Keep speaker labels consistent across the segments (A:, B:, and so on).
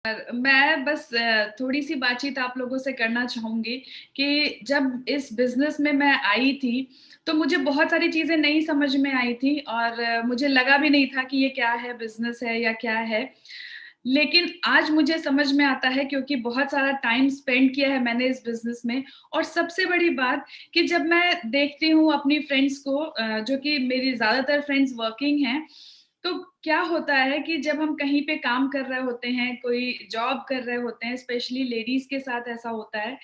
A: मैं बस थोड़ी सी बातचीत आप लोगों से करना चाहूंगी कि जब इस बिजनेस में मैं आई थी तो मुझे बहुत सारी चीजें नहीं समझ में आई थी और मुझे लगा भी नहीं था कि ये क्या है, बिजनेस है या क्या है। लेकिन आज मुझे समझ में आता है क्योंकि बहुत सारा टाइम स्पेंड किया है मैंने इस बिजनेस में। और सबसे बड़ी बात कि जब मैं देखती हूँ अपनी फ्रेंड्स को, जो कि मेरी ज्यादातर फ्रेंड्स वर्किंग हैं, तो क्या होता है कि जब हम कहीं पे काम कर रहे होते हैं, कोई जॉब कर रहे होते हैं, स्पेशली लेडीज के साथ ऐसा होता है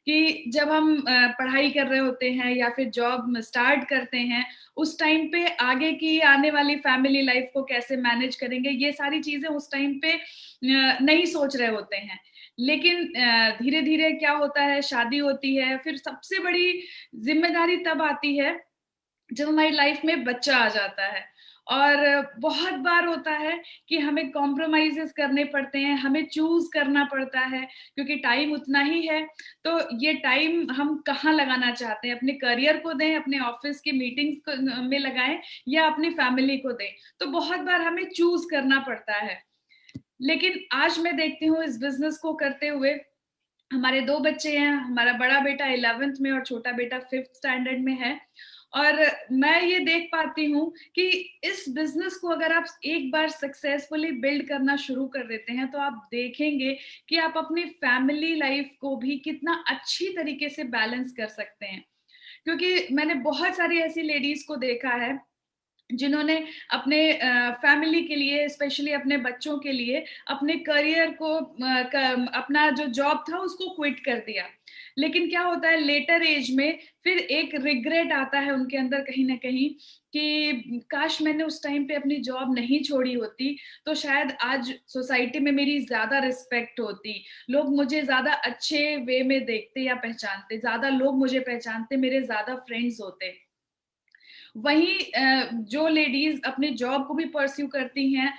A: कि जब हम पढ़ाई कर रहे होते हैं या फिर जॉब स्टार्ट करते हैं, उस टाइम पे आगे की आने वाली फैमिली लाइफ को कैसे मैनेज करेंगे, ये सारी चीजें उस टाइम पे नहीं सोच रहे होते हैं। लेकिन धीरे धीरे क्या होता है, शादी होती है, फिर सबसे बड़ी जिम्मेदारी तब आती है जब हमारी लाइफ में बच्चा आ जाता है। और बहुत बार होता है कि हमें कॉम्प्रोमाइजेस करने पड़ते हैं, हमें चूज करना पड़ता है क्योंकि टाइम उतना ही है। तो ये टाइम हम कहाँ लगाना चाहते हैं, अपने करियर को दें, अपने ऑफिस की मीटिंग्स में लगाएं, या अपनी फैमिली को दें। तो बहुत बार हमें चूज करना पड़ता है। लेकिन आज मैं देखती हूँ इस बिजनेस को करते हुए, हमारे दो बच्चे हैं, हमारा बड़ा बेटा 11th में और छोटा बेटा 5th स्टैंडर्ड में है। और मैं ये देख पाती हूँ कि इस बिजनेस को अगर आप एक बार सक्सेसफुली बिल्ड करना शुरू कर देते हैं तो आप देखेंगे कि आप अपनी फैमिली लाइफ को भी कितना अच्छी तरीके से बैलेंस कर सकते हैं। क्योंकि मैंने बहुत सारी ऐसी लेडीज को देखा है जिन्होंने अपने फैमिली के लिए, स्पेशली अपने बच्चों के लिए, अपने करियर को अपना जो जॉब था उसको क्विट कर दिया। लेकिन क्या होता है लेटर एज में, फिर एक रिग्रेट आता है उनके अंदर कहीं ना कहीं कि काश मैंने उस टाइम पे अपनी जॉब नहीं छोड़ी होती, तो शायद आज सोसाइटी में मेरी ज्यादा रिस्पेक्ट होती, लोग मुझे ज्यादा अच्छे वे में देखते या पहचानते, ज्यादा लोग मुझे पहचानते, मेरे ज्यादा फ्रेंड्स होते। वहीं जो लेडीज अपनी जॉब को भी परस्यू करती हैं,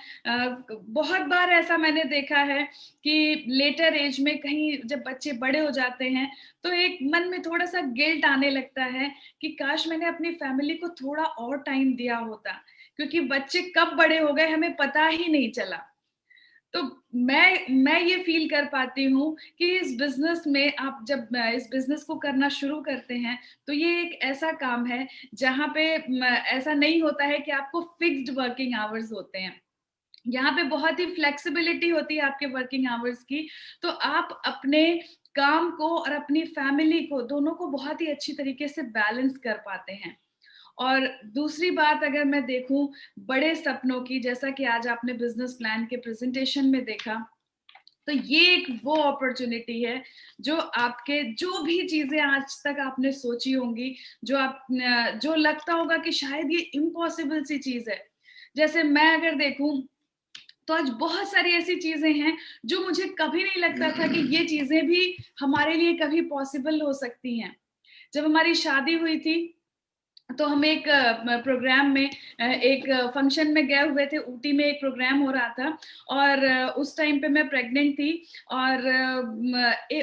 A: बहुत बार ऐसा मैंने देखा है कि लेटर एज में कहीं जब बच्चे बड़े हो जाते हैं तो एक मन में थोड़ा सा गिल्ट आने लगता है कि काश मैंने अपनी फैमिली को थोड़ा और टाइम दिया होता, क्योंकि बच्चे कब बड़े हो गए हमें पता ही नहीं चला। तो मैं ये फील कर पाती हूँ कि इस बिजनेस में आप जब इस बिजनेस को करना शुरू करते हैं तो ये एक ऐसा काम है जहाँ पे ऐसा नहीं होता है कि आपको फिक्स्ड वर्किंग आवर्स होते हैं। यहाँ पे बहुत ही फ्लेक्सिबिलिटी होती है आपके वर्किंग आवर्स की। तो आप अपने काम को और अपनी फैमिली को, दोनों को बहुत ही अच्छी तरीके से बैलेंस कर पाते हैं। और दूसरी बात अगर मैं देखूं बड़े सपनों की, जैसा कि आज आपने बिजनेस प्लान के प्रेजेंटेशन में देखा, तो ये एक वो अपॉर्चुनिटी है जो आपके जो भी चीजें आज तक आपने सोची होंगी, जो लगता होगा कि शायद ये इम्पॉसिबल सी चीज है, जैसे मैं अगर देखूं तो आज बहुत सारी ऐसी चीजें हैं जो मुझे कभी नहीं लगता था कि ये चीजें भी हमारे लिए कभी पॉसिबल हो सकती हैं। जब हमारी शादी हुई थी तो हम एक प्रोग्राम में, एक फंक्शन में गए हुए थे, ऊटी में एक प्रोग्राम हो रहा था। और उस टाइम पे मैं प्रेग्नेंट थी। और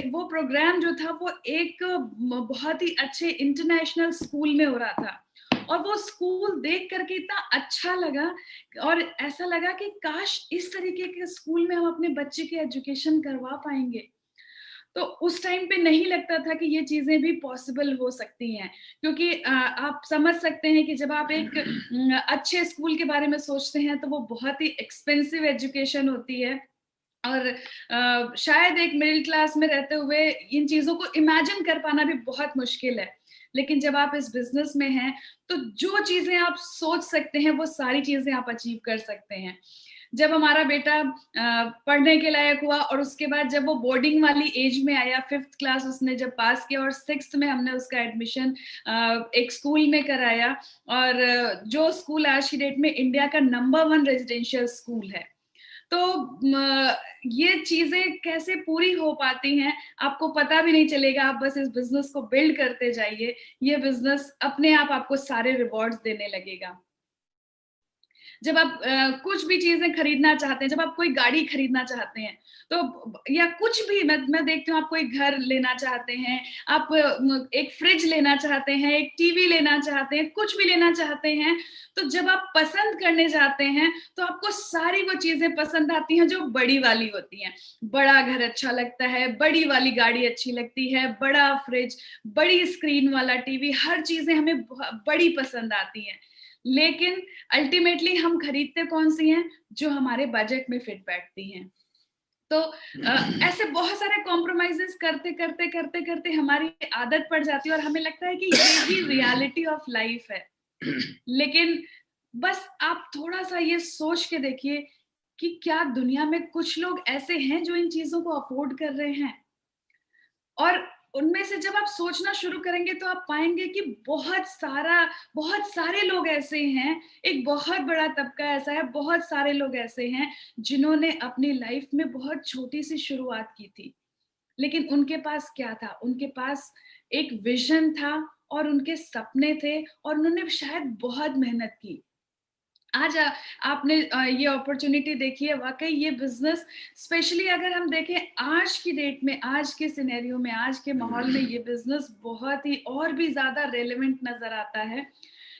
A: वो प्रोग्राम जो था वो एक बहुत ही अच्छे इंटरनेशनल स्कूल में हो रहा था। और वो स्कूल देख करके इतना अच्छा लगा, और ऐसा लगा कि काश इस तरीके के स्कूल में हम अपने बच्चे की एजुकेशन करवा पाएंगे। तो उस टाइम पे नहीं लगता था कि ये चीजें भी पॉसिबल हो सकती हैं। क्योंकि आप समझ सकते हैं कि जब आप एक अच्छे स्कूल के बारे में सोचते हैं तो वो बहुत ही एक्सपेंसिव एजुकेशन होती है। और शायद एक मिडिल क्लास में रहते हुए इन चीजों को इमेजिन कर पाना भी बहुत मुश्किल है। लेकिन जब आप इस बिजनेस में हैं तो जो चीजें आप सोच सकते हैं वो सारी चीजें आप अचीव कर सकते हैं। जब हमारा बेटा पढ़ने के लायक हुआ और उसके बाद जब वो बोर्डिंग वाली एज में आया, 5th क्लास उसने जब पास किया और 6th में हमने उसका एडमिशन एक स्कूल में कराया, और जो स्कूल आज की डेट में इंडिया का नंबर 1 रेजिडेंशियल स्कूल है। तो ये चीजें कैसे पूरी हो पाती हैं आपको पता भी नहीं चलेगा, आप बस इस बिजनेस को बिल्ड करते जाइए, ये बिजनेस अपने आप आपको सारे रिवॉर्ड्स देने लगेगा। जब आप कुछ भी चीजें खरीदना चाहते हैं, जब आप कोई गाड़ी खरीदना चाहते हैं, तो या कुछ भी, मैं देखती हूँ, आप कोई घर लेना चाहते हैं, आप एक फ्रिज लेना चाहते हैं, एक टीवी लेना चाहते हैं, कुछ भी लेना चाहते हैं, तो जब आप पसंद करने जाते हैं तो आपको सारी वो चीजें पसंद आती हैं जो बड़ी वाली होती हैं। बड़ा घर अच्छा लगता है, बड़ी वाली गाड़ी अच्छी लगती है, बड़ा फ्रिज, बड़ी स्क्रीन वाला टीवी, हर चीजें हमें बड़ी पसंद आती हैं। लेकिन अल्टीमेटली हम खरीदते कौन सी हैं? जो हमारे बजट में फिट बैठती हैं। तो ऐसे बहुत सारे कॉम्प्रोमाइजेस करते करते करते करते हमारी आदत पड़ जाती है और हमें लगता है कि यही रियलिटी ऑफ लाइफ है। लेकिन बस आप थोड़ा सा ये सोच के देखिए कि क्या दुनिया में कुछ लोग ऐसे हैं जो इन चीजों को अफोर्ड कर रहे हैं? और उनमें से जब आप सोचना शुरू करेंगे तो आप पाएंगे कि बहुत सारे लोग ऐसे हैं, एक बहुत बड़ा तबका ऐसा है, बहुत सारे लोग ऐसे हैं जिन्होंने अपनी लाइफ में बहुत छोटी सी शुरुआत की थी। लेकिन उनके पास क्या था? उनके पास एक विजन था और उनके सपने थे और उन्होंने शायद बहुत मेहनत की। आज आपने ये अपॉर्चुनिटी देखी है, वाकई ये बिजनेस, स्पेशली अगर हम देखें आज की डेट में, आज के सिनेरियो में, आज के माहौल में, ये बिजनेस बहुत ही और भी ज्यादा रेलेवेंट नजर आता है।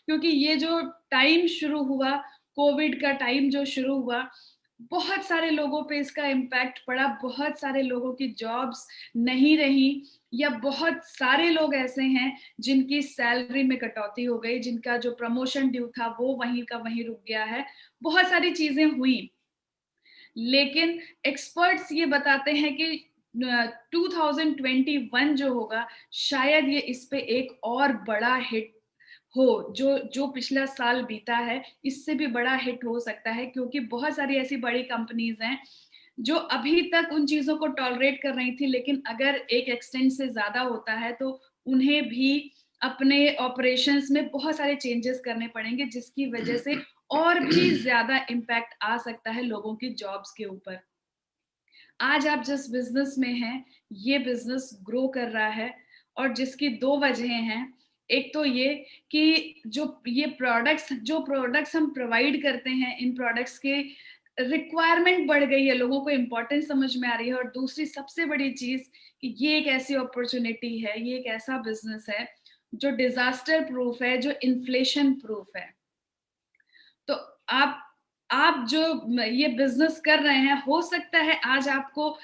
A: क्योंकि ये जो टाइम शुरू हुआ, कोविड का टाइम जो शुरू हुआ, बहुत सारे लोगों पे इसका इम्पैक्ट पड़ा, बहुत सारे लोगों की जॉब्स नहीं रही, या बहुत सारे लोग ऐसे हैं जिनकी सैलरी में कटौती हो गई, जिनका जो प्रमोशन ड्यू था वो वहीं का वहीं रुक गया है, बहुत सारी चीजें हुई। लेकिन एक्सपर्ट्स ये बताते हैं कि 2021 जो होगा, शायद ये इस पे एक और बड़ा हिट हो, जो जो पिछला साल बीता है इससे भी बड़ा हिट हो सकता है। क्योंकि बहुत सारी ऐसी बड़ी कंपनीज हैं जो अभी तक उन चीजों को टॉलरेट कर रही थी, लेकिन अगर एक एक्सटेंट से ज्यादा होता है तो उन्हें भी अपने ऑपरेशंस में बहुत सारे चेंजेस करने पड़ेंगे, जिसकी वजह से और भी ज्यादा इम्पैक्ट आ सकता है लोगों की जॉब्स के ऊपर। आज आप जिस बिजनेस में हैं, ये बिजनेस ग्रो कर रहा है और जिसकी दो वजह हैं। एक तो ये कि जो प्रोडक्ट्स हम प्रोवाइड करते हैं, इन प्रोडक्ट्स के रिक्वायरमेंट बढ़ गई है, लोगों को इम्पोर्टेंस समझ में आ रही है। और दूसरी सबसे बड़ी चीज कि ये एक ऐसी अपॉर्चुनिटी है, ये एक ऐसा बिजनेस है जो डिजास्टर प्रूफ है, जो इन्फ्लेशन प्रूफ है। तो आप जो ये बिजनेस कर रहे हैं, हो सकता है आज आपको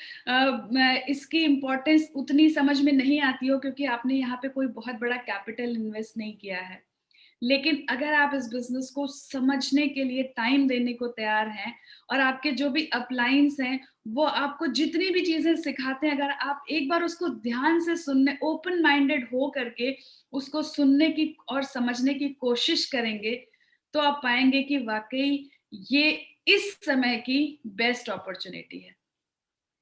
A: इसकी इम्पोर्टेंस उतनी समझ में नहीं आती हो, क्योंकि आपने यहाँ पे कोई बहुत बड़ा कैपिटल इन्वेस्ट नहीं किया है। लेकिन अगर आप इस बिजनेस को समझने के लिए टाइम देने को तैयार हैं, और आपके जो भी अपलाइंस हैं वो आपको जितनी भी चीजें सिखाते हैं, अगर आप एक बार उसको ध्यान से सुनने, ओपन माइंडेड हो करके उसको सुनने की और समझने की कोशिश करेंगे, तो आप पाएंगे कि वाकई ये इस समय की बेस्ट अपॉर्चुनिटी है।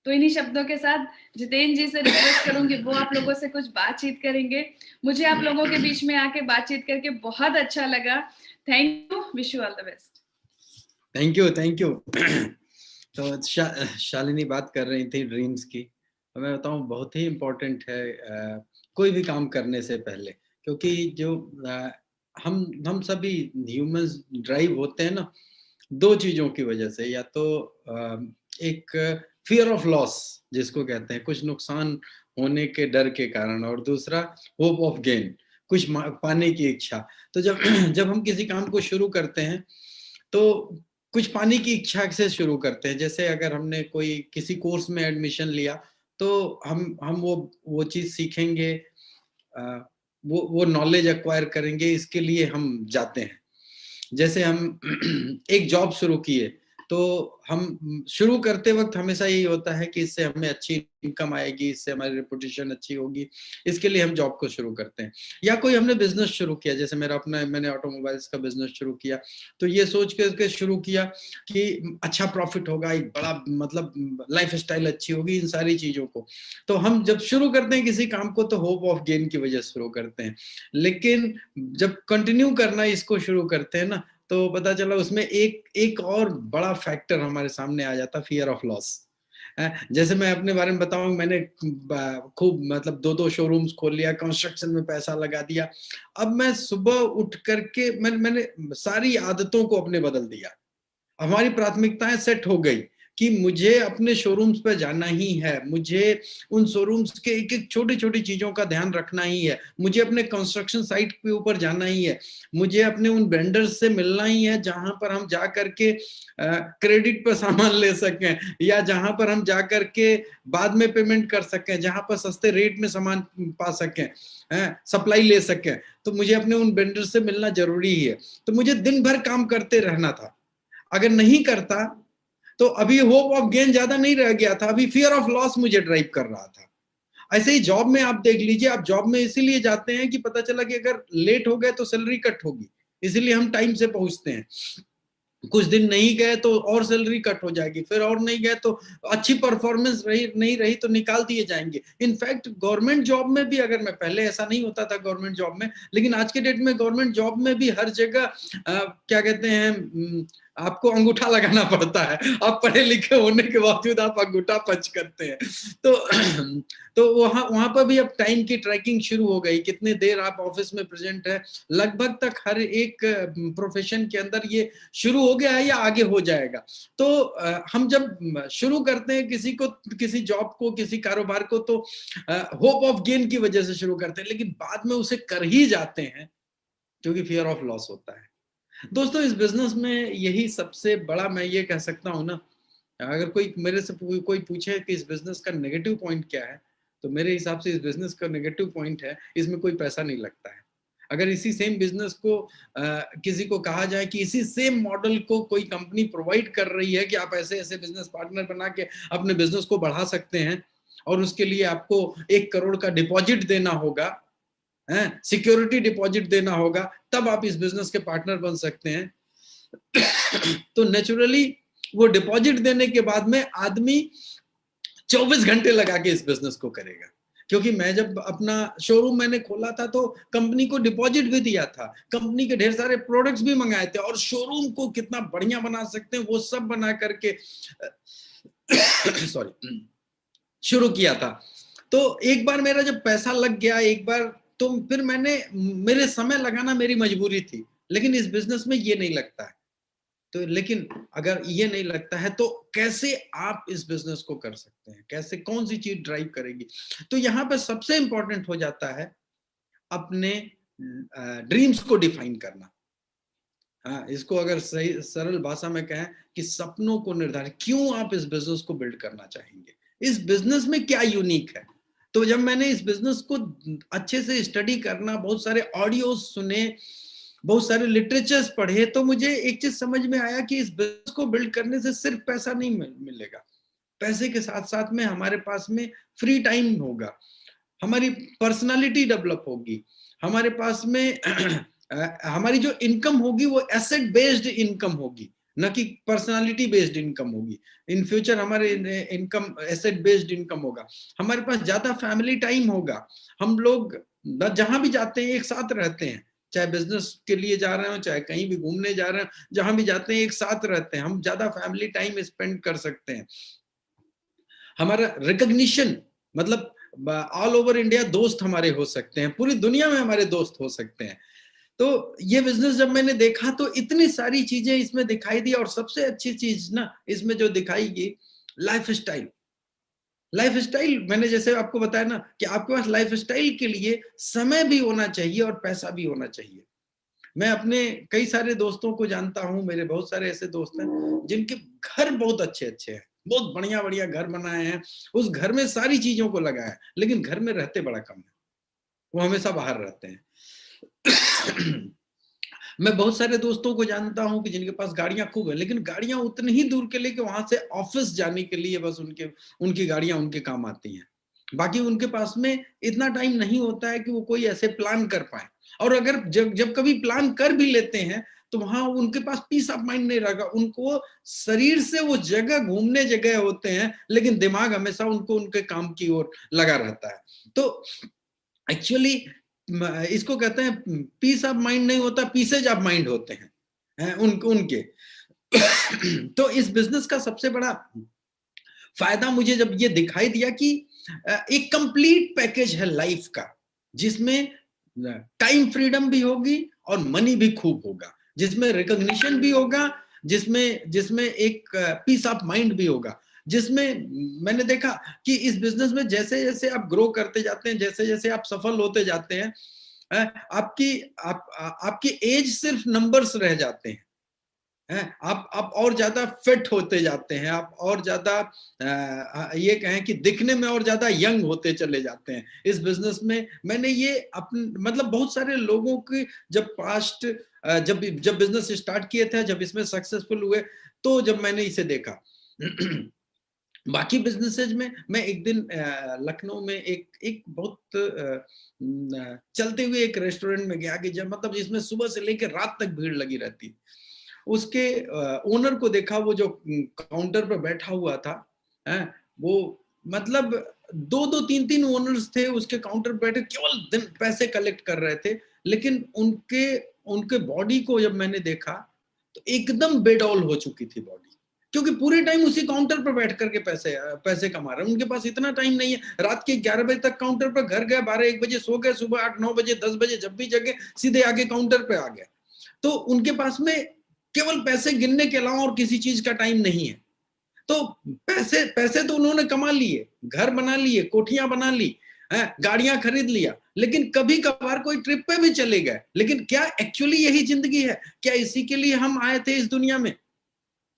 A: तो इन्हीं शब्दों के साथ जितेंद्र जी से रिक्वेस्ट करूंगी वो आप लोगों से कुछ बातचीत करेंगे। मुझे आप लोगों के बीच में आके बातचीत करके बहुत अच्छा लगा। Thank you, wish you all the best.
B: Thank you, thank you. तो शालिनी बात कर रही थी ड्रीम्स की, तो मैं बताऊं बहुत ही इम्पोर्टेंट है कोई भी काम करने से पहले, क्योंकि जो हम सभी ह्यूमंस ड्राइव होते हैं ना, दो चीजों की वजह से। या तो एक फियर ऑफ लॉस जिसको कहते हैं, कुछ नुकसान होने के डर के कारण, और दूसरा होप ऑफ गेन, कुछ पाने की इच्छा। तो जब जब हम किसी काम को शुरू करते हैं तो कुछ पाने की इच्छा से शुरू करते हैं। जैसे अगर हमने कोई किसी कोर्स में एडमिशन लिया तो हम वो चीज सीखेंगे, वो नॉलेज एक्वायर करेंगे, इसके लिए हम जाते हैं। जैसे हम एक जॉब शुरू किए तो हम शुरू करते वक्त हमेशा यही होता है कि इससे हमें अच्छी इनकम आएगी, इससे हमारी रेपुटेशन अच्छी होगी, इसके लिए हम जॉब को शुरू करते हैं। या कोई हमने बिजनेस शुरू किया, जैसे मैंने ऑटोमोबाइल्स का बिजनेस शुरू किया, तो ये सोच के शुरू किया कि अच्छा प्रॉफिट होगा, एक बड़ा मतलब लाइफ स्टाइल अच्छी होगी, इन सारी चीजों को। तो हम जब शुरू करते हैं किसी काम को तो होप ऑफ गेन की वजह से शुरू करते हैं। लेकिन जब कंटिन्यू करना इसको शुरू करते हैं ना, तो पता चला उसमें एक और बड़ा फैक्टर हमारे सामने आ जाता, फियर ऑफ लॉस। जैसे मैं अपने बारे में बताऊं, मैंने खूब मतलब 2-2 शोरूम्स खोल लिया, कंस्ट्रक्शन में पैसा लगा दिया। अब मैं सुबह उठ करके मैंने सारी आदतों को अपने बदल दिया। हमारी प्राथमिकताएं सेट हो गई कि मुझे अपने शोरूम्स पे जाना ही है, मुझे उन शोरूम्स के एक एक छोटी छोटी चीजों का ध्यान रखना ही है, मुझे अपने कंस्ट्रक्शन साइट के ऊपर जाना ही है, मुझे अपने उन वेंडर्स से मिलना ही है जहां पर हम जा करके क्रेडिट पर सामान ले सकें, या जहां पर हम जा करके बाद में पेमेंट कर सकें, जहां पर सस्ते रेट में सामान पा सकें, सप्लाई ले सकें। तो मुझे अपने उन वेंडर से मिलना जरूरी है। तो मुझे दिन भर काम करते रहना था। अगर नहीं करता तो अभी होप ऑफ गेन ज्यादा नहीं रह गया था, अभी फियर ऑफ लॉस मुझे ड्राइव कर रहा था। ऐसे ही जॉब में आप देख लीजिए, आप जॉब में इसीलिए जाते हैं कि पता चला कि अगर लेट हो गए तो सैलरी कट होगी, इसीलिए हम टाइम से पहुंचते हैं। कुछ दिन नहीं गए तो और सैलरी कट हो जाएगी, फिर और नहीं गए तो अच्छी परफॉर्मेंस नहीं रही तो निकाल दिए जाएंगे। इनफैक्ट गवर्नमेंट जॉब में भी, अगर मैं पहले ऐसा नहीं होता था गवर्नमेंट जॉब में, लेकिन आज के डेट में गवर्नमेंट जॉब में भी हर जगह क्या कहते हैं, आपको अंगूठा लगाना पड़ता है। आप पढ़े लिखे होने के बावजूद आप अंगूठा पंच करते हैं। तो तो वहां पर भी अब टाइम की ट्रैकिंग शुरू हो गई, कितने देर आप ऑफिस में प्रेजेंट है। लगभग तक हर एक प्रोफेशन के अंदर ये शुरू हो गया है या आगे हो जाएगा। तो हम जब शुरू करते हैं किसी जॉब को, किसी कारोबार को, तो होप ऑफ गेन की वजह से शुरू करते हैं, लेकिन बाद में उसे कर ही जाते हैं क्योंकि फियर ऑफ लॉस होता है। दोस्तों, इस बिजनेस में यही सबसे बड़ा मैं ये कह सकता हूं ना, अगर कोई मेरे से कोई पूछे कि इस बिजनेस का नेगेटिव पॉइंट क्या है, तो मेरे हिसाब से इस बिजनेस का नेगेटिव पॉइंट है इसमें कोई पैसा नहीं लगता है। अगर इसी सेम बिजनेस को किसी को कहा जाए कि इसी सेम मॉडल को कोई कंपनी प्रोवाइड कर रही है कि आप ऐसे ऐसे बिजनेस पार्टनर बना के अपने बिजनेस को बढ़ा सकते हैं, और उसके लिए आपको 1 करोड़ का डिपॉजिट देना होगा, सिक्योरिटी डिपॉजिट देना होगा, तब आप इस बिजनेस के पार्टनर बन सकते हैं। तो नेचुरली वो डिपॉजिट देने के बाद में आदमी 24 घंटे लगा के इस बिजनेस को करेगा। क्योंकि मैं जब अपना शोरूम मैंने खोला था तो कंपनी को डिपॉजिट भी दिया था, कंपनी के ढेर सारे प्रोडक्ट्स भी मंगाए थे, और शोरूम को कितना बढ़िया बना सकते हैं वो सब बना करके सॉरी शुरू किया था। तो एक बार मेरा जब पैसा लग गया एक बार, तो फिर मेरे समय लगाना मेरी मजबूरी थी, लेकिन इस बिजनेस में ये नहीं लगता है। तो लेकिन अगर ये नहीं लगता है तो कैसे आप इस बिजनेस को कर सकते हैं, कैसे, कौन सी चीज ड्राइव करेगी। तो यहाँ पे सबसे इंपॉर्टेंट हो जाता है अपने ड्रीम्स को डिफाइन करना। हाँ, इसको अगर सही सरल भाषा में कहें कि सपनों को निर्धारित, क्यों आप इस बिजनेस को बिल्ड करना चाहेंगे, इस बिजनेस में क्या यूनिक है। तो जब मैंने इस बिजनेस को अच्छे से स्टडी करना, बहुत सारे ऑडियो सुने, बहुत सारे लिटरेचर्स पढ़े, तो मुझे एक चीज समझ में आया कि इस बिजनेस को बिल्ड करने से सिर्फ पैसा नहीं मिलेगा, पैसे के साथ साथ में हमारे पास में फ्री टाइम होगा, हमारी पर्सनालिटी डेवलप होगी, हमारे पास में हमारी जो इनकम होगी वो एसेट बेस्ड इनकम होगी, न कि पर्सनालिटी बेस्ड इनकम होगी। इन फ्यूचर हमारे इनकम एसेट बेस्ड इनकम होगा, हमारे पास ज्यादा फैमिली टाइम होगा, हम लोग जहां भी जाते हैं एक साथ रहते हैं, चाहे बिजनेस के लिए जा रहे हो, चाहे कहीं भी घूमने जा रहे हो, जहां भी जाते हैं एक साथ रहते हैं, हम ज्यादा फैमिली टाइम स्पेंड कर सकते हैं। हमारा रिकॉग्निशन, मतलब ऑल ओवर इंडिया दोस्त हमारे हो सकते हैं, पूरी दुनिया में हमारे दोस्त हो सकते हैं। तो ये बिजनेस जब मैंने देखा तो इतनी सारी चीजें इसमें दिखाई दी, और सबसे अच्छी चीज ना इसमें जो दिखाई गई, लाइफ स्टाइल। लाइफ स्टाइल, मैंने जैसे आपको बताया ना कि आपके पास लाइफ स्टाइल के लिए समय भी होना चाहिए और पैसा भी होना चाहिए। मैं अपने कई सारे दोस्तों को जानता हूं, मेरे बहुत सारे ऐसे दोस्त हैं जिनके घर बहुत अच्छे अच्छे हैं, बहुत बढ़िया बढ़िया घर बनाए हैं, उस घर में सारी चीजों को लगाया, लेकिन घर में रहते बड़ा कम है, वो हमेशा बाहर रहते हैं। मैं बहुत सारे दोस्तों को जानता हूं कि जिनके पास गाड़ियां खूब है, लेकिन गाड़ियां उतनी ही दूर के लिए कि वहां से ऑफिस जाने के लिए बस उनकी गाड़ियां उनके काम आती हैं, बाकी उनके पास में इतना टाइम नहीं होता है कि वो कोई ऐसे प्लान कर पाए। और अगर जब कभी प्लान कर भी लेते हैं तो वहां उनके पास पीस ऑफ माइंड नहीं रहेगा, उनको शरीर से वो जगह घूमने जगह होते हैं, लेकिन दिमाग हमेशा उनको उनके काम की ओर लगा रहता है। तो एक्चुअली इसको कहते हैं पीस ऑफ माइंड नहीं होता, पीसेज ऑफ माइंड होते हैं उनके। तो इस बिजनेस का सबसे बड़ा फायदा मुझे जब ये दिखाई दिया कि एक कंप्लीट पैकेज है लाइफ का, जिसमें टाइम फ्रीडम भी होगी और मनी भी खूब होगा, जिसमें रिकॉग्निशन भी होगा, जिसमें जिसमें एक पीस ऑफ माइंड भी होगा, जिसमें मैंने देखा कि इस बिजनेस में जैसे जैसे आप ग्रो करते जाते हैं, जैसे जैसे आप सफल होते जाते हैं, आपकी आपकी एज सिर्फ नंबर्स रह जाते हैं। आप और ज्यादा फिट होते जाते हैं, आप और ज्यादा ये कहें कि दिखने में और ज्यादा यंग होते चले जाते हैं इस बिजनेस में। मैंने ये मतलब बहुत सारे लोगों की जब पास्ट जब जब बिजनेस स्टार्ट किए थे, जब इसमें सक्सेसफुल हुए, तो जब मैंने इसे देखा बाकी बिजनेसेज में, मैं एक दिन लखनऊ में एक एक बहुत चलते हुए एक रेस्टोरेंट में गया कि जब मतलब जिसमें सुबह से लेकर रात तक भीड़ लगी रहती, उसके ओनर को देखा, वो जो काउंटर पर बैठा हुआ था, वो मतलब दो दो तीन तीन ओनर्स थे उसके काउंटर पर बैठे, केवल दिन पैसे कलेक्ट कर रहे थे, लेकिन उनके उनके बॉडी को जब मैंने देखा तो एकदम बेडौल हो चुकी थी बॉडी, क्योंकि पूरे टाइम उसी काउंटर पर बैठ करके पैसे कमा रहे हैं। उनके पास इतना टाइम नहीं है, रात के 11 बजे तक काउंटर पर, घर गए 12-1 बजे, सो गए, सुबह 8-9 बजे 10 बजे जब भी जगे सीधे आके काउंटर पे आ गए। तो उनके पास में केवल पैसे गिनने के अलावा और किसी चीज का टाइम नहीं है। तो पैसे पैसे तो उन्होंने कमा लिए, घर बना लिए, कोठियां बना ली, गाड़ियां खरीद लिया, लेकिन कभी कभार कोई ट्रिप पे भी चले गए, लेकिन क्या एक्चुअली यही जिंदगी है? क्या इसी के लिए हम आए थे इस दुनिया में?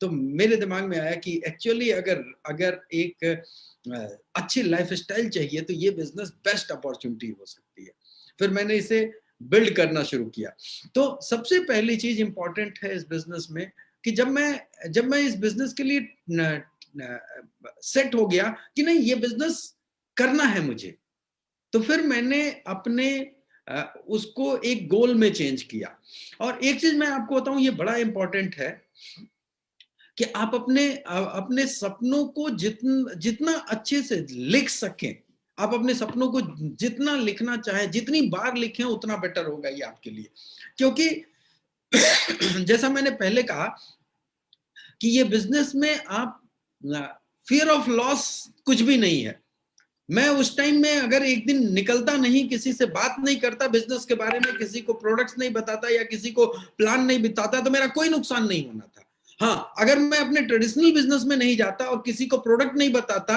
B: तो मेरे दिमाग में आया कि एक्चुअली अगर अगर एक अच्छी लाइफस्टाइल चाहिए तो ये बिजनेस बेस्ट अपॉर्चुनिटी हो सकती है। फिर मैंने इसे बिल्ड करना शुरू किया। तो सबसे पहली चीज इंपॉर्टेंट है इस बिजनेस में कि जब मैं इस बिजनेस के लिए सेट हो गया कि नहीं, ये बिजनेस करना है मुझे, तो फिर मैंने अपने उसको एक गोल में चेंज किया। और एक चीज मैं आपको बताऊं, ये बड़ा इंपॉर्टेंट है कि आप अपने सपनों को जितना अच्छे से लिख सकें, आप अपने सपनों को जितना लिखना चाहें, जितनी बार लिखें उतना बेटर होगा ये आपके लिए। क्योंकि जैसा मैंने पहले कहा कि ये बिजनेस में आप फियर ऑफ लॉस कुछ भी नहीं है। मैं उस टाइम में अगर एक दिन निकलता नहीं, किसी से बात नहीं करता बिजनेस के बारे में, किसी को प्रोडक्ट्स नहीं बताता या किसी को प्लान नहीं बताता, तो मेरा कोई नुकसान नहीं होना था। हाँ, अगर मैं अपने ट्रेडिशनल बिजनेस में नहीं जाता और किसी को प्रोडक्ट नहीं बताता,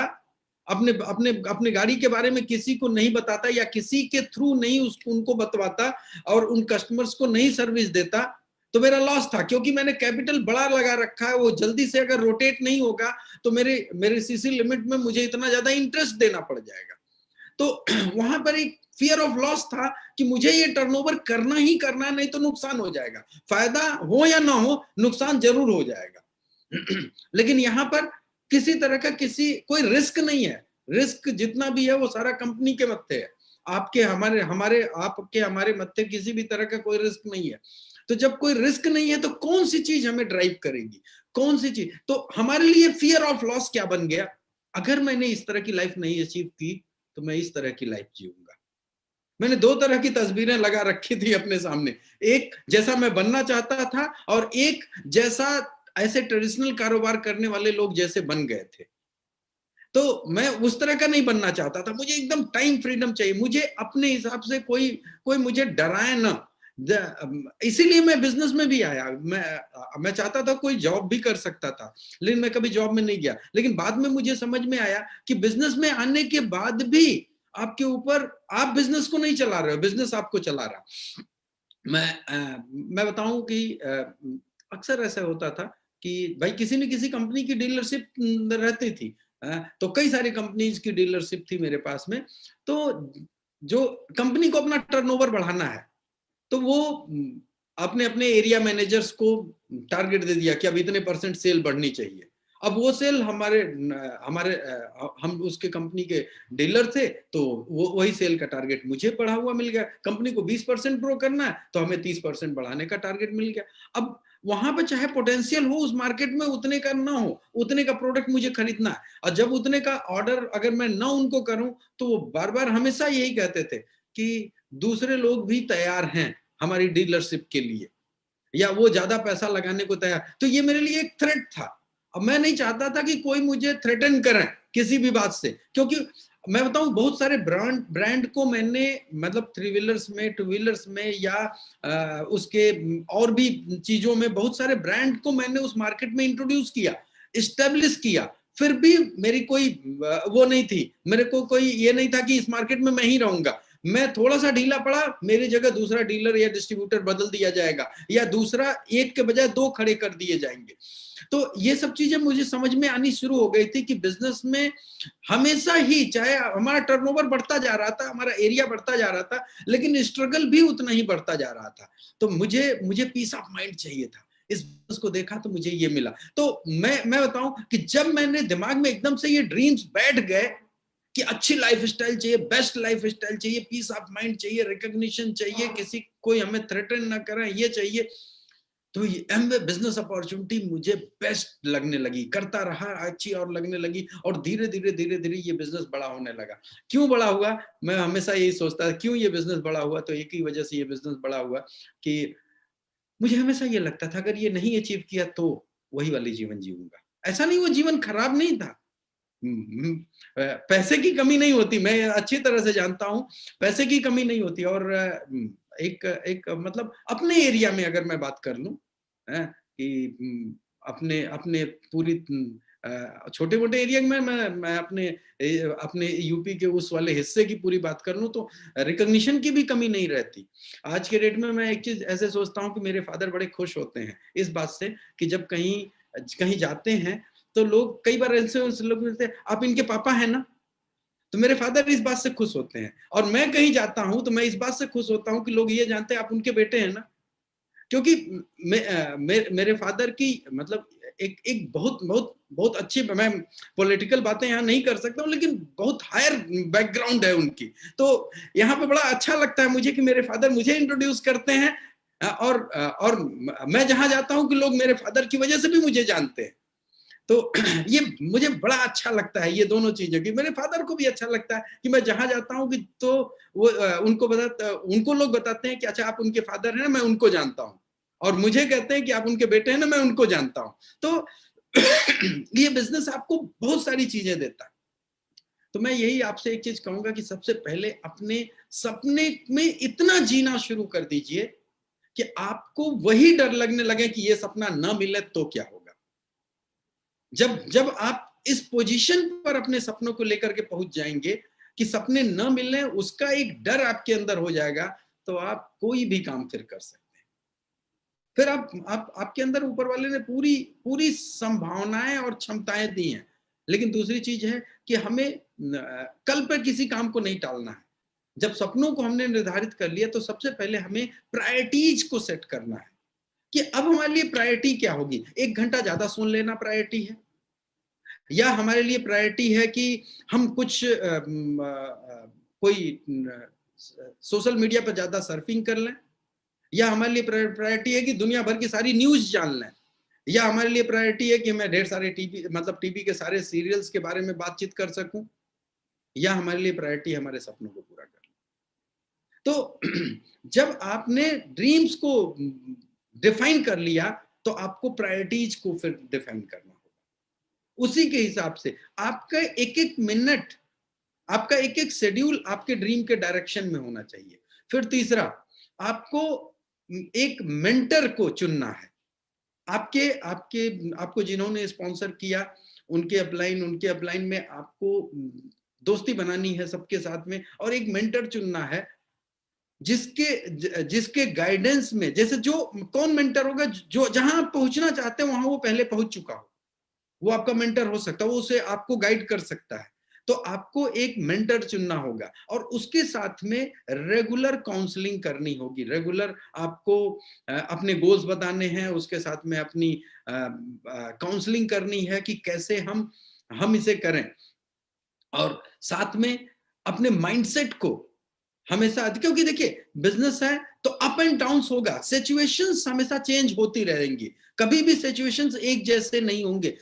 B: अपने अपने अपने गाड़ी के बारे में किसी को नहीं बताता या किसी के थ्रू नहीं उनको बतवाता और उन कस्टमर्स को नहीं सर्विस देता, तो मेरा लॉस था। क्योंकि मैंने कैपिटल बड़ा लगा रखा है, वो जल्दी से अगर रोटेट नहीं होगा तो मेरे सीसी लिमिट में मुझे इतना ज्यादा इंटरेस्ट देना पड़ जाएगा। तो वहां पर एक फियर ऑफ लॉस था कि मुझे ये टर्नओवर करना ही करना, नहीं तो नुकसान हो जाएगा। फायदा हो या ना हो, नुकसान जरूर हो जाएगा। लेकिन यहाँ पर किसी तरह का कोई रिस्क नहीं है। रिस्क जितना भी है वो सारा कंपनी के मत्थे है, आपके हमारे मत्थे किसी भी तरह का कोई रिस्क नहीं है। तो जब कोई रिस्क नहीं है तो कौन सी चीज हमें ड्राइव करेगी, कौन सी चीज? तो हमारे लिए फियर ऑफ लॉस क्या बन गया? अगर मैंने इस तरह की लाइफ नहीं अचीव की तो मैं इस तरह की लाइफ जीऊंगा। मैंने दो तरह की तस्वीरें लगा रखी थी अपने सामने, एक जैसा मैं बनना चाहता था और एक जैसा ऐसे ट्रेडिशनल कारोबार करने वाले लोग जैसे बन गए थे। तो मैं उस तरह का नहीं बनना चाहता था, मुझे एकदम टाइम फ्रीडम चाहिए, मुझे अपने हिसाब से कोई मुझे डराए ना। इसीलिए मैं बिजनेस में भी आया। मैं चाहता था कोई जॉब भी कर सकता था, लेकिन मैं कभी जॉब में नहीं गया। लेकिन बाद में मुझे समझ में आया कि बिजनेस में आने के बाद भी आपके ऊपर, आप बिजनेस को नहीं चला रहे हो, बिजनेस आपको चला रहा। मैं बताऊं कि अक्सर ऐसा होता था कि भाई किसी न किसी कंपनी की डीलरशिप रहती थी, तो कई सारी कंपनीज की डीलरशिप थी मेरे पास में। तो जो कंपनी को अपना टर्नओवर बढ़ाना है तो वो अपने अपने एरिया मैनेजर्स को टारगेट दे दिया कि अब इतने % सेल बढ़नी चाहिए। अब वो सेल हमारे हमारे हम उसके कंपनी के डीलर थे, तो वो वही सेल का टारगेट मुझे बढ़ा हुआ मिल गया। कंपनी को 20% ग्रो करना है तो हमें 30% बढ़ाने का टारगेट मिल गया। अब वहां पे चाहे पोटेंशियल हो उस मार्केट में उतने का ना हो, उतने का प्रोडक्ट मुझे खरीदना है, और जब उतने का ऑर्डर अगर मैं ना उनको करूं तो वो बार बार हमेशा यही कहते थे कि दूसरे लोग भी तैयार हैं हमारी डीलरशिप के लिए, या वो ज्यादा पैसा लगाने को तैयार। तो ये मेरे लिए एक थ्रेट था। अब मैं नहीं चाहता था कि कोई मुझे थ्रेटन करे किसी भी बात से, क्योंकि मैं बताऊं बहुत सारे ब्रांड को मैंने मतलब 3 व्हीलर्स में, 2 व्हीलर्स में या उसके और भी चीजों में बहुत सारे ब्रांड को मैंने उस मार्केट में इंट्रोड्यूस किया, इस्टेब्लिश किया। फिर भी मेरी कोई वो नहीं थी, मेरे को कोई ये नहीं था कि इस मार्केट में मैं ही रहूंगा। मैं थोड़ा सा ढीला पड़ा, मेरी जगह दूसरा डीलर या डिस्ट्रीब्यूटर बदल दिया जाएगा, या दूसरा एक के बजाय 2 खड़े कर दिए जाएंगे। तो ये सब चीजें मुझे समझ में आनी शुरू हो गई थी कि बिजनेस में हमेशा ही, चाहे हमारा टर्नओवर बढ़ता जा रहा था, हमारा एरिया बढ़ता जा रहा था, लेकिन स्ट्रगल भी उतना ही बढ़ता जा रहा था। तो मुझे पीस ऑफ माइंड चाहिए था। इस बिजनेस को देखा तो मुझे ये मिला। तो मैं बताऊं कि जब मैंने दिमाग में एकदम से ये ड्रीम्स बैठ गए कि अच्छी लाइफस्टाइल चाहिए, बेस्ट लाइफस्टाइल चाहिए, पीस ऑफ माइंड चाहिए, रिकॉग्निशन चाहिए, किसी कोई हमें थ्रेटन ना करे, ये चाहिए, तो ये एमवे बिजनेस अपॉर्चुनिटी मुझे बेस्ट लगने लगी। करता रहा, अच्छी और लगने लगी, और धीरे धीरे ये बिजनेस बड़ा होने लगा। क्यों बड़ा हुआ, मैं हमेशा यही सोचता था क्यों ये बिजनेस बड़ा हुआ। तो एक ही वजह से ये बिजनेस बड़ा हुआ कि मुझे हमेशा ये लगता था अगर ये नहीं अचीव किया तो वही वाली जीवन जीऊंगा। ऐसा नहीं, वो जीवन खराब नहीं था। पैसे की कमी नहीं होती, मैं अच्छी तरह से जानता हूं, पैसे की कमी नहीं होती। और एक मतलब अपने एरिया में अगर मैं बात कर लूं कि अपने अपने पूरी छोटे मोटे एरिया में मैं अपने यूपी के उस वाले हिस्से की पूरी बात कर लूं तो रिकॉग्निशन की भी कमी नहीं रहती। आज के डेट में मैं एक चीज ऐसे सोचता हूं कि मेरे फादर बड़े खुश होते हैं इस बात से कि जब कहीं कहीं जाते हैं तो लोग कई बार ऐसे लोग मिलते हैं, आप इनके पापा हैं ना, तो मेरे फादर इस बात से खुश होते हैं। और मैं कहीं जाता हूं तो मैं इस बात से खुश होता हूं कि लोग ये जानते हैं आप उनके बेटे हैं ना। क्योंकि मेरे फादर की मतलब एक बहुत बहुत बहुत अच्छी, मैं पॉलिटिकल बातें यहाँ नहीं कर सकता हूँ, लेकिन बहुत हायर बैकग्राउंड है उनकी। तो यहाँ पे बड़ा अच्छा लगता है मुझे कि मेरे फादर मुझे इंट्रोड्यूस करते हैं, और मैं जहां जाता हूँ कि लोग मेरे फादर की वजह से भी मुझे जानते हैं। तो ये मुझे बड़ा अच्छा लगता है, ये दोनों चीजें, कि मेरे फादर को भी अच्छा लगता है कि मैं जहां जाता हूं कि तो वो उनको लोग बताते हैं कि अच्छा आप उनके फादर हैं, मैं उनको जानता हूं, और मुझे कहते हैं कि आप उनके बेटे हैं ना, मैं उनको जानता हूं। तो ये बिजनेस आपको बहुत सारी चीजें देता है। तो मैं यही आपसे एक चीज कहूंगा कि सबसे पहले अपने सपने में इतना जीना शुरू कर दीजिए कि आपको वही डर लगने लगे कि ये सपना ना मिले तो क्या होगा। जब जब आप इस पोजीशन पर अपने सपनों को लेकर के पहुंच जाएंगे कि सपने न मिलने, उसका एक डर आपके अंदर हो जाएगा, तो आप कोई भी काम फिर कर सकते हैं। फिर आपके अंदर ऊपर वाले ने पूरी पूरी संभावनाएं और क्षमताएं दी हैं। लेकिन दूसरी चीज है कि हमें कल पर किसी काम को नहीं टालना है। जब सपनों को हमने निर्धारित कर लिया तो सबसे पहले हमें प्रायोरिटीज को सेट करना है कि अब हमारे लिए प्रायोरिटी क्या होगी। 1 घंटा ज्यादा सोन लेना प्रायोरिटी है, या हमारे लिए प्रायोरिटी है कि हम कुछ कोई सोशल मीडिया पर ज्यादा सर्फिंग कर लें, या हमारे लिए प्रायोरिटी है कि दुनिया भर की सारी न्यूज जान लें, या हमारे लिए प्रायोरिटी है कि मैं ढेर सारे टीवी के सारे सीरियल्स के बारे में बातचीत कर सकूं, या हमारे लिए प्रायोरिटी हमारे सपनों को पूरा करना। तो जब आपने ड्रीम्स को डिफाइन कर लिया तो आपको प्रायोरिटीज को फिर डिफाइन करना होगा। उसी के हिसाब से आपका एक एक मिनट, आपका एक एक शेड्यूल आपके ड्रीम के डायरेक्शन में होना चाहिए। फिर तीसरा, आपको एक मेंटर को चुनना है। आपके आपके आपको जिन्होंने स्पॉन्सर किया उनके अपलाइन में आपको दोस्ती बनानी है सबके साथ में, और एक मेंटर चुनना है जिसके गाइडेंस में, जैसे जो कौन मेंटर होगा, जो जहां आप पहुंचना चाहते हैं वहां वो पहले पहुंच चुका हो, वो आपका मेंटर हो सकता है, वो उसे आपको गाइड कर सकता है। तो आपको एक मेंटर चुनना होगा, और उसके साथ में रेगुलर काउंसलिंग करनी होगी। रेगुलर आपको अपने गोल्स बताने हैं, उसके साथ में अपनी काउंसलिंग करनी है कि कैसे हम इसे करें, और साथ में अपने माइंडसेट को हमेशा, क्योंकि देखिए बिजनेस है तो अप एंड डाउन्स होगा, सिचुएशंस हमेशा चेंज होती रहेंगी, कभी भी सिचुएशंस एक जैसे नहीं होंगे।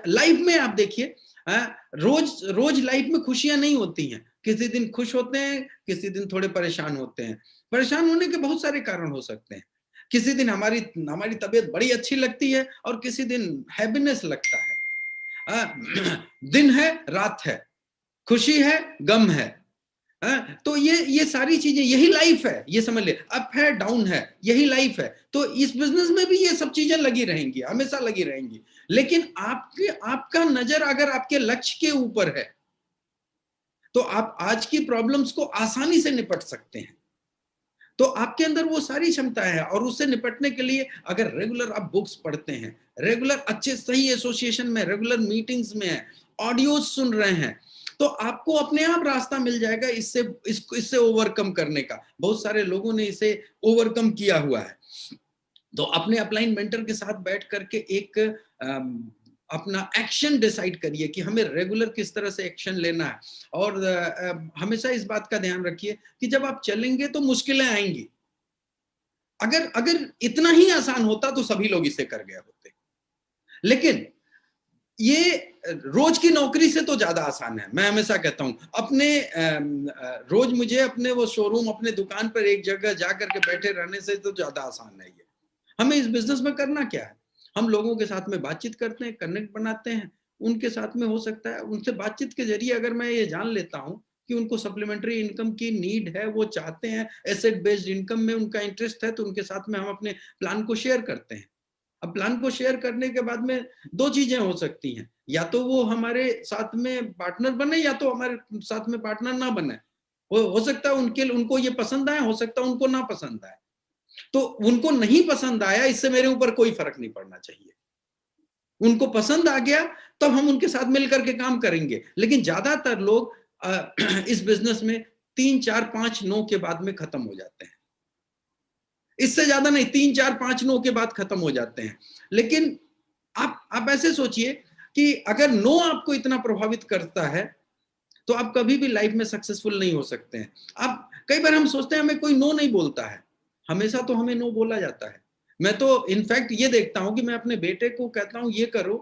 B: लाइफ में आप देखिए, रोज रोज लाइफ में खुशियां नहीं होती हैं, किसी दिन खुश होते हैं, किसी दिन थोड़े परेशान होते हैं। परेशान होने के बहुत सारे कारण हो सकते हैं। किसी दिन हमारी हमारी तबीयत बड़ी अच्छी लगती है और किसी दिन हैप्पीनेस लगता है। दिन है रात है, खुशी है, गम है। तो ये सारी चीजें, यही लाइफ है, ये समझ ले। अप है, डाउन है, यही लाइफ है। तो इस बिजनेस में भी ये सब चीजें लगी रहेंगी, हमेशा लगी रहेंगी। लेकिन आपका नजर अगर आपके लक्ष्य के ऊपर है तो आप आज की प्रॉब्लम्स को आसानी से निपट सकते हैं। तो आपके अंदर वो सारी क्षमताएं हैं, और उससे निपटने के लिए अगर रेगुलर आप बुक्स पढ़ते हैं, रेगुलर अच्छे सही एसोसिएशन में, रेगुलर मीटिंग्स में हैं, ऑडियोज सुन रहे हैं, तो आपको अपने आप रास्ता मिल जाएगा इससे ओवरकम करने का। बहुत सारे लोगों ने इसे ओवरकम किया हुआ है। तो अपने अपलाइन मेंटर के साथ बैठ करके एक अपना एक्शन डिसाइड करिए कि हमें रेगुलर किस तरह से एक्शन लेना है। और हमेशा इस बात का ध्यान रखिए कि जब आप चलेंगे तो मुश्किलें आएंगी। अगर अगर इतना ही आसान होता तो सभी लोग इसे कर गए होते। लेकिन ये रोज की नौकरी से तो ज्यादा आसान है। मैं हमेशा कहता हूं, अपने रोज मुझे अपने वो शोरूम, अपने दुकान पर एक जगह जाकर के बैठे रहने से तो ज्यादा आसान है ये। हमें इस बिजनेस में करना क्या है? हम लोगों के साथ में बातचीत करते हैं, कनेक्ट बनाते हैं, उनके साथ में हो सकता है उनसे बातचीत के जरिए अगर मैं ये जान लेता हूं कि उनको सप्लीमेंट्री इनकम की नीड है, वो चाहते हैं, एसेट बेस्ड इनकम में उनका इंटरेस्ट है, तो उनके साथ में हम अपने प्लान को शेयर करते हैं। अब प्लान को शेयर करने के बाद में दो चीजें हो सकती हैं, या तो वो हमारे साथ में पार्टनर बने, या तो हमारे साथ में पार्टनर ना बने। हो सकता है उनको ये पसंद आए, हो सकता है उनको ना पसंद आए। तो उनको नहीं पसंद आया, इससे मेरे ऊपर कोई फर्क नहीं पड़ना चाहिए। उनको पसंद आ गया तब हम उनके साथ मिलकर के काम करेंगे। लेकिन ज्यादातर लोग इस बिजनेस में 3 4 5 नो के बाद में खत्म हो जाते हैं। इससे ज्यादा नहीं, 3 4 5 नो के बाद खत्म हो जाते हैं। लेकिन आप ऐसे सोचिए कि अगर नो आपको इतना प्रभावित करता है तो आप कभी भी लाइफ में सक्सेसफुल नहीं हो सकते हैं। आप कई बार हम सोचते हैं हमें कोई नो नहीं बोलता है, हमेशा तो हमें नो बोला जाता है। मैं तो इनफैक्ट ये देखता हूं कि मैं अपने बेटे को कहता हूं ये करो,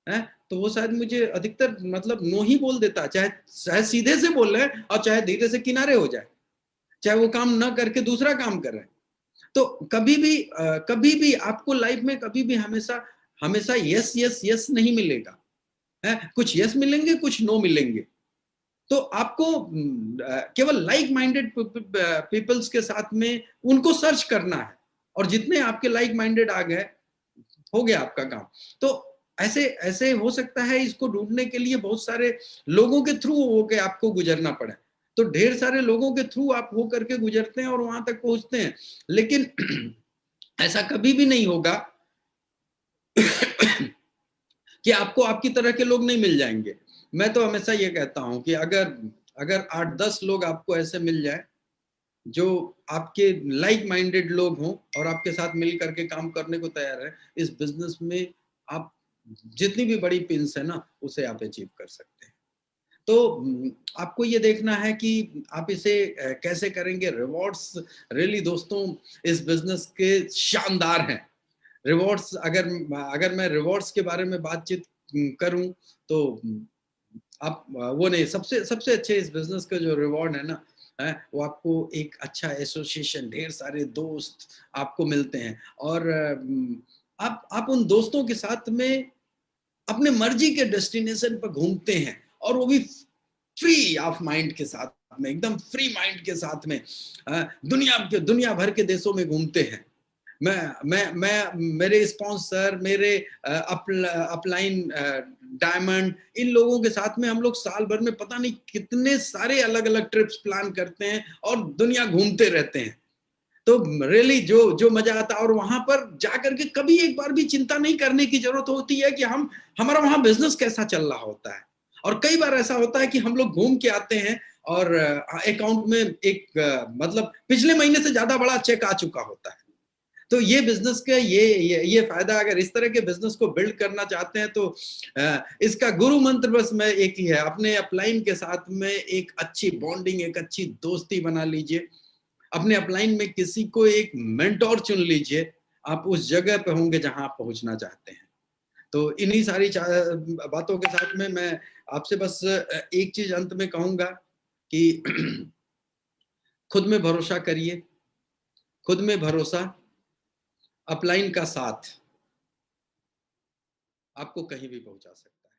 B: है, तो वो शायद मुझे अधिकतर मतलब नो ही बोल देता है, चाहे चाहे सीधे से बोल रहे हैं और चाहे धीरे से किनारे हो जाए, चाहे वो काम ना करके दूसरा काम कर रहे हैं। तो कभी भी आपको लाइफ में कभी भी हमेशा हमेशा यस यस यस नहीं मिलेगा, है, कुछ यस मिलेंगे, कुछ नो मिलेंगे। तो आपको केवल लाइक माइंडेड पीपल्स के साथ में उनको सर्च करना है, और जितने आपके लाइक माइंडेड आ गए, हो गया आपका काम। तो ऐसे ऐसे हो सकता है इसको ढूंढने के लिए बहुत सारे लोगों के थ्रू होके आपको गुजरना पड़े। तो ढेर सारे लोगों के थ्रू आप हो करके गुजरते हैं और वहां तक पहुंचते हैं। लेकिन ऐसा कभी भी नहीं होगा कि आपको आपकी तरह के लोग नहीं मिल जाएंगे। मैं तो हमेशा ये कहता हूं कि अगर अगर 8 10 लोग आपको ऐसे मिल जाए जो आपके लाइक माइंडेड लोग हों और आपके साथ मिल करके काम करने को तैयार है, इस बिजनेस में आप जितनी भी बड़ी पिंस है ना, उसे आप अचीव कर सकते हैं। तो आपको ये देखना है कि आप इसे कैसे करेंगे। रिवॉर्ड्स रियली दोस्तों इस बिजनेस के शानदार हैं। रिवॉर्ड्स, अगर अगर मैं रिवॉर्ड्स के बारे में बातचीत करूं तो आप वो नहीं, सबसे सबसे अच्छे इस बिजनेस का जो रिवॉर्ड है ना, है वो आपको एक अच्छा एसोसिएशन, ढेर सारे दोस्त आपको मिलते हैं, और आप उन दोस्तों के साथ में अपने मर्जी के डेस्टिनेशन पर घूमते हैं, और वो भी फ्री ऑफ माइंड के साथ में, एकदम फ्री माइंड के साथ में दुनिया भर के देशों में घूमते हैं। मैं मेरे स्पॉन्सर, मेरे अपलाइन डायमंड, इन लोगों के साथ में हम लोग साल भर में पता नहीं कितने सारे अलग अलग ट्रिप्स प्लान करते हैं और दुनिया घूमते रहते हैं। तो रियली जो जो मजा आता है, और वहां पर जाकर के कभी एक बार भी चिंता नहीं करने की जरूरत होती है कि हम हमारा वहां बिजनेस कैसा चल रहा होता है। और कई बार ऐसा होता है कि हम लोग घूम के आते हैं और अकाउंट में एक मतलब पिछले महीने से ज्यादा बड़ा चेक आ चुका होता है। तो ये बिजनेस का ये फायदा, अगर इस तरह के बिजनेस को बिल्ड करना चाहते हैं तो इसका गुरु मंत्र बस मैं एक ही है, अपने अपलाइन के साथ में एक अच्छी बॉन्डिंग, एक अच्छी दोस्ती बना लीजिए। अपने अपलाइन में किसी को एक मेंटोर चुन लीजिए, आप उस जगह पे होंगे जहां आप पहुंचना चाहते हैं। तो इन्हीं सारी बातों के साथ में मैं आपसे बस एक चीज अंत में कहूंगा कि खुद में भरोसा करिए, खुद में भरोसा, अपलाइन का साथ आपको कहीं भी पहुंचा सकता है।